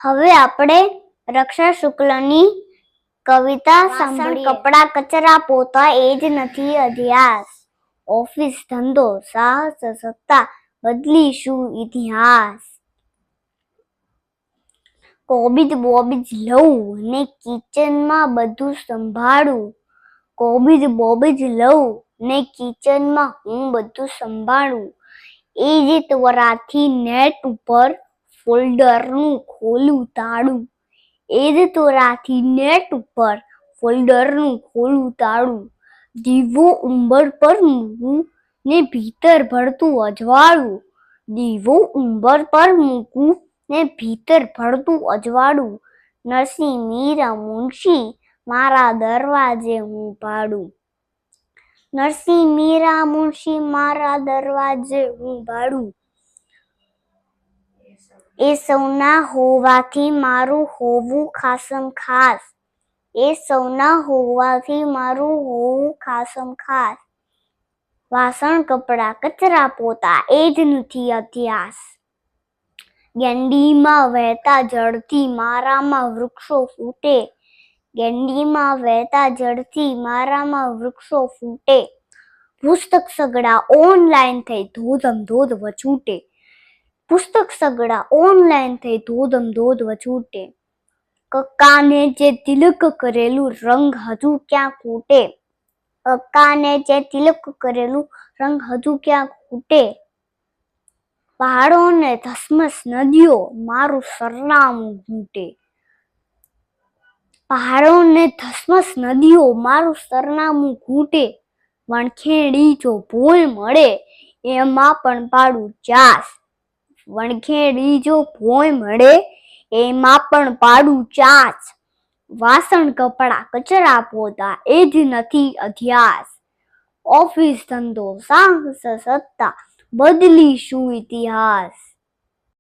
હવે આપણે રક્ષા શુક્લની કવિતા સાંભળીએ. કપડા કચરા પોતા એ જ નથી અધ્યાસ, ઓફિસ ધંધો સાહસ સત્તા બદલીશું ઇતિહાસ. કોબીજ બોબીજ લઉં ને કિચનમાં બધું સંભાળું, કોબીજ બોબીજ લઉં ને કિચનમાં હું બધું સંભાળું. એ જ ત્વરાથી નેટ ઉપર ફોલ્ડરનું ખોલું તાળું, એ જ ત્વરાથી નેટ ઉપર ફોલ્ડરનું ખોલું તાળું. દીવો ઉંબર પર મૂકું ને ભીતર ભળતું અજવાળું, દીવો ઉંબર પર મૂકું ને ભીતર ભળતું અજવાળું. નરસિંહ મીરા મુનશી મારા દરવાજે હું ભાડું, નરસિંહ મીરા મુનશી મારા દરવાજે હું ભાડું. એ સૌના હોવાથી મારું હોવું ખાસમ ખાસ, એ સૌના હોવાથી મારું હોવું ખાસમ ખાસ. વાસણ કપડા કચરા પોતા એ જ નથી અધ્યાસ, ગેંડીમાં વહેતા જળથી મારામાં વૃક્ષો ફૂટે, ગેંડીમાં વહેતા જળથી મારામાં વૃક્ષો ફૂટે. પુસ્તક સગડા ઓનલાઈન થઈ ધોધમ વછૂટે, પુસ્તક સગડા ઓનલાઈન થઈ ધોધમ વછૂટે. કક્કાને જે તિલક કરેલું રંગ હજુ ક્યાં ખૂટે, કક્કાને જે તિલક કરેલું રંગ હજુ ક્યાં ખૂટે. પહાડોને ધસમસ નદીઓ મારું સરનામું ઘૂંટે, પહાડોને ધસમસ નદીઓ મારું સરનામું ઘૂંટે. વણખેડી જો ભોંય મળે એમાં પણ પાડું ચાસ, વણખેડી જો ભોંય મળે એમાં પણ પાડું ચાસ. વાસણ કપડા કચરા પોતા એ જ નથી અધ્યાસ, ઓફિસ ધંધો સાહસ સત્તા બદલીશું ઇતિહાસ.